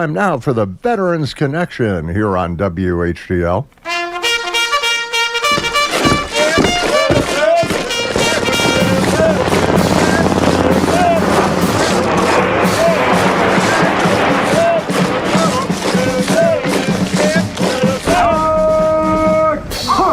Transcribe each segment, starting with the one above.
Time now for the Veterans Connection here on WHDL.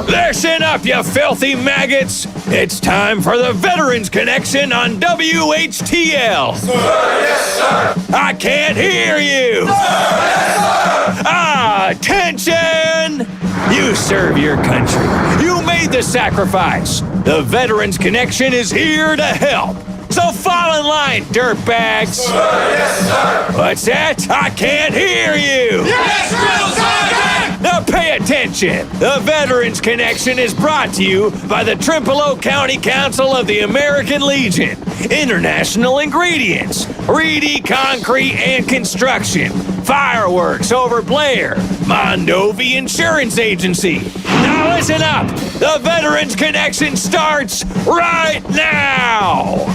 Listen up, you filthy maggots! It's time for the Veterans Connection on WHTL. Sir, yes, sir. I can't hear you. Sir, yes, sir. Attention! You serve your country. You made the sacrifice. The Veterans Connection is here to help. So fall in line, dirtbags. Sir, yes, sir. What's that? I can't hear you. Yes, Drill Sergeant! Now pay attention. The Veterans Connection is brought to you by the Trempealeau County Council of the American Legion, International Ingredients, Reedy Concrete and Construction, Fireworks over Blair, Mondovi Insurance Agency. Now listen up. The Veterans Connection starts right now.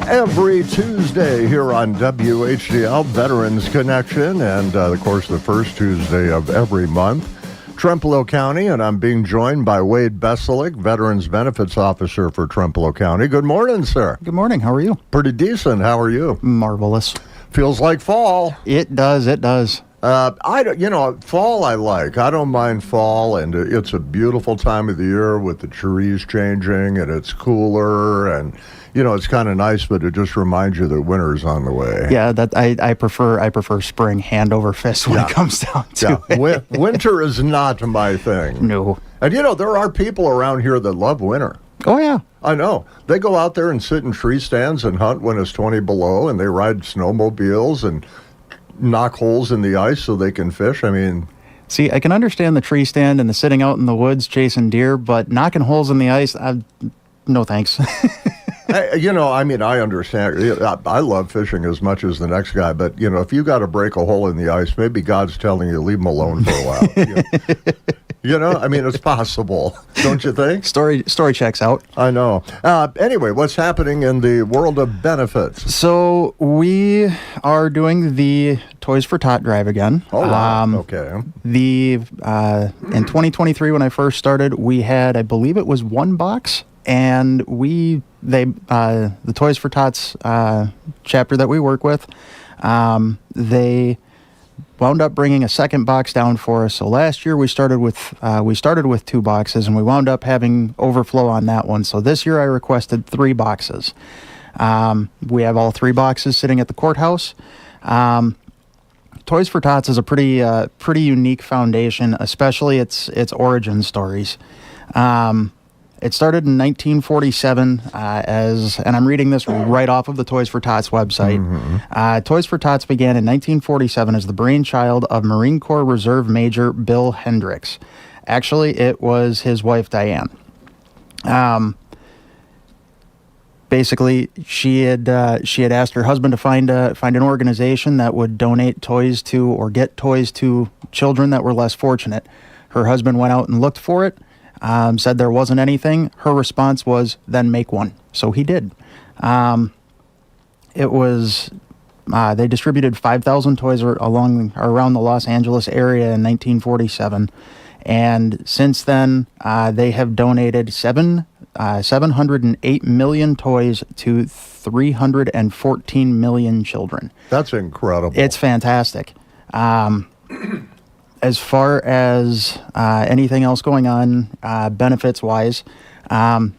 Every Tuesday here on WHDL Veterans Connection, and of course the first Tuesday of every month, Trempealeau County, and I'm being joined by Wade Beselick, Veterans Benefits Officer for Trempealeau County. Good morning, sir. Good morning. How are you? Pretty decent. How are you? Marvelous. Feels like fall. It does. Fall I like. I don't mind fall, and it's a beautiful time of the year with the trees changing, and it's cooler, and it's kind of nice, but it just reminds you that winter's on the way. Yeah, that I prefer spring hand over fist when it comes down to it. Winter is not my thing. No. And there are people around here that love winter. Oh yeah. I know. They go out there and sit in tree stands and hunt when it's 20 below, and they ride snowmobiles and knock holes in the ice so they can fish. See, I can understand the tree stand and the sitting out in the woods chasing deer, but knocking holes in the ice, no thanks. I understand. I love fishing as much as the next guy, but, if you got to break a hole in the ice, maybe God's telling you, leave him alone for a while. It's possible, don't you think? Story checks out. I know. Anyway, what's happening in the world of benefits? So we are doing the Toys for Tot drive again. Oh, wow. Okay. In 2023, when I first started, we had, I believe it was one box, and the Toys for Tots chapter that we work with, they wound up bringing a second box down for us. So last year we started with 2 boxes, and we wound up having overflow on that one. So this year I requested 3 boxes. We have all 3 boxes sitting at the courthouse. Toys for Tots is a pretty unique foundation, especially its origin stories. It started in 1947 and I'm reading this right off of the Toys for Tots website. Mm-hmm. Toys for Tots began in 1947 as the brainchild of Marine Corps Reserve Major Bill Hendricks. Actually, it was his wife, Diane. Basically, she had asked her husband to find an organization that would donate toys to or get toys to children that were less fortunate. Her husband went out and looked for it. Said there wasn't anything. Her response was, then make one. So he did. They distributed 5,000 toys around the Los Angeles area in 1947. And since then, they have donated 708 million toys to 314 million children. That's incredible. It's fantastic. As far as anything else going on benefits-wise, VA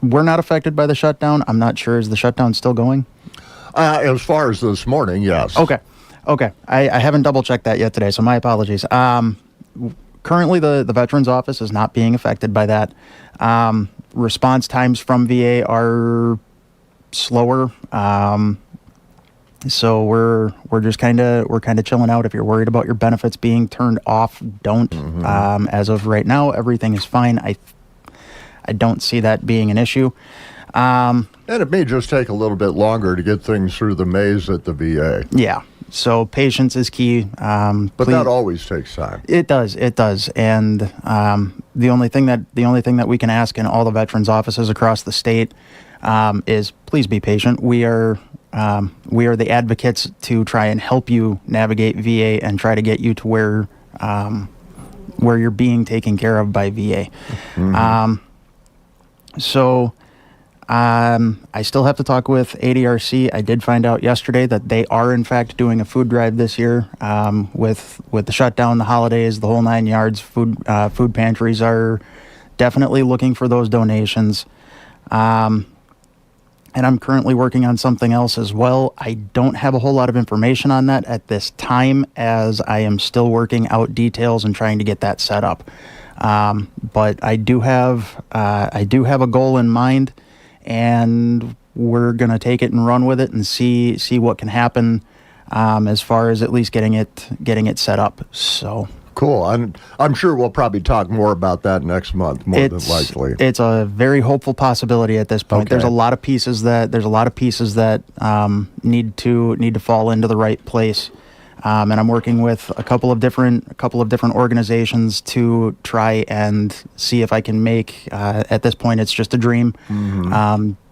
we're not affected by the shutdown. I'm not sure. Is the shutdown still going? As far as this morning, yes. Okay. I haven't double-checked that yet today, so my apologies. Currently, the Veterans Office is not being affected by that. Response times from VA are slower. So we're just kind of chilling out. If you're worried about your benefits being turned off, don't. Mm-hmm. As of right now, everything is fine. I don't see that being an issue. And it may just take a little bit longer to get things through the maze at the VA. Yeah. So patience is key. But that always takes time. It does. And the only thing that we can ask in all the veterans offices across the state is please be patient. We are the advocates to try and help you navigate VA and try to get you to where you're being taken care of by VA. I still have to talk with ADRC. I did find out yesterday that they are in fact doing a food drive this year. With the shutdown, the holidays, the whole 9 yards. Food pantries are definitely looking for those donations. And I'm currently working on something else as well. I don't have a whole lot of information on that at this time, as I am still working out details and trying to get that set up. But I do have a goal in mind, and we're gonna take it and run with it and see what can happen, as far as at least getting it set up. So. Cool. I'm sure we'll probably talk more about that next month, more than likely. It's a very hopeful possibility at this point. Okay. There's a lot of pieces that need to fall into the right place. And I'm working with a couple of different organizations to try and see if I can make. At this point, it's just a dream.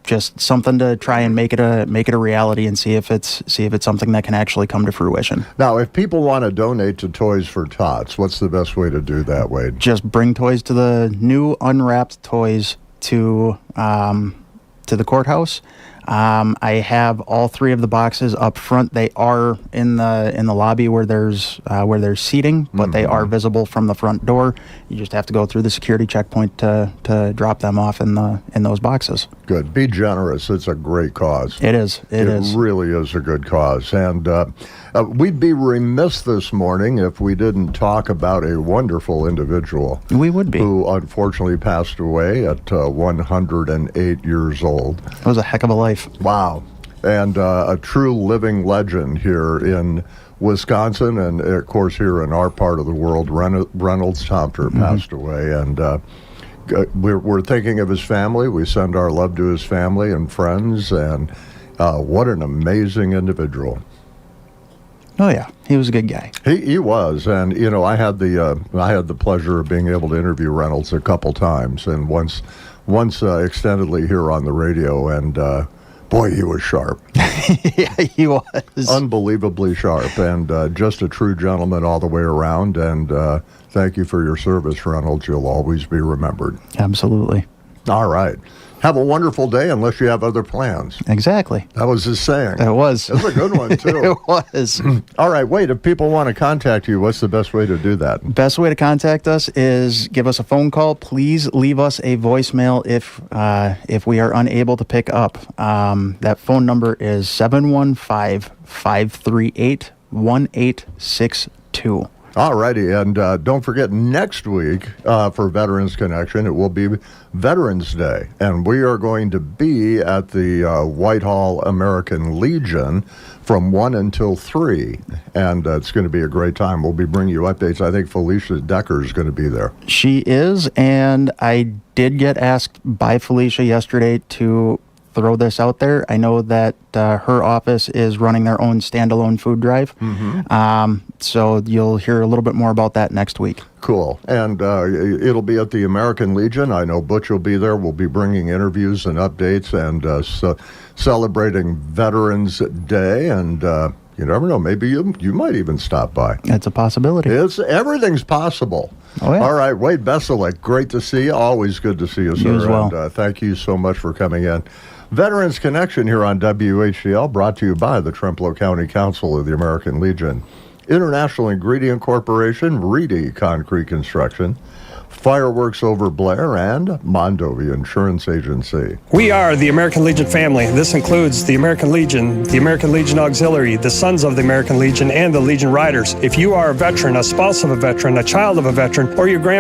Just something to try and make it a reality, and see if it's something that can actually come to fruition. Now, if people want to donate to Toys for Tots, what's the best way to do that, Wade? Just bring toys to the new unwrapped toys to the courthouse. I have all 3 of the boxes up front. They are in the lobby where there's seating, but they are visible from the front door. You just have to go through the security checkpoint to drop them off in those boxes. Good. Be generous. It's a great cause. It is. It is. It really is a good cause. And we'd be remiss this morning if we didn't talk about a wonderful individual. We would be. Who unfortunately passed away at 108 years old. It was a heck of a life. Wow. And a true living legend here in Wisconsin, and of course here in our part of the world. Reynolds Tomter passed away, and we're thinking of his family. We send our love to his family and friends, and what an amazing individual. Oh yeah, he was a good guy. He was, and I had the pleasure of being able to interview Reynolds a couple times, and once extendedly here on the radio, and boy, he was sharp. Yeah, he was unbelievably sharp, and just a true gentleman all the way around. And thank you for your service, Reynolds. You'll always be remembered. Absolutely. All right. Have a wonderful day, unless you have other plans. Exactly. That was his saying. It was. It was a good one, too. It was. All right, wait, if people want to contact you, what's the best way to do that? Best way to contact us is give us a phone call. Please leave us a voicemail if we are unable to pick up. That phone number is 715-538-1862. All righty, and don't forget, next week for Veterans Connection, it will be Veterans Day, and we are going to be at the Whitehall American Legion from 1 until 3, and it's going to be a great time. We'll be bringing you updates. I think Felicia Decker is going to be there. She is, and I did get asked by Felicia yesterday to throw this out there. I know that her office is running their own standalone food drive. So you'll hear a little bit more about that next week. Cool. And it'll be at the American Legion. I know Butch will be there. We'll be bringing interviews and updates and celebrating Veterans Day. And you never know, maybe you might even stop by. It's a possibility. Everything's possible. Oh, yeah. All right, Wade Besselik, great to see you. Always good to see you, sir. You as well. And thank you so much for coming in. Veterans Connection here on WHCL, brought to you by the Trempealeau County Council of the American Legion, International Ingredient Corporation, Reedy Concrete Construction, Fireworks Over Blair, and Mondovi Insurance Agency. We are the American Legion family. This includes the American Legion Auxiliary, the Sons of the American Legion, and the Legion Riders. If you are a veteran, a spouse of a veteran, a child of a veteran, or your grandparents,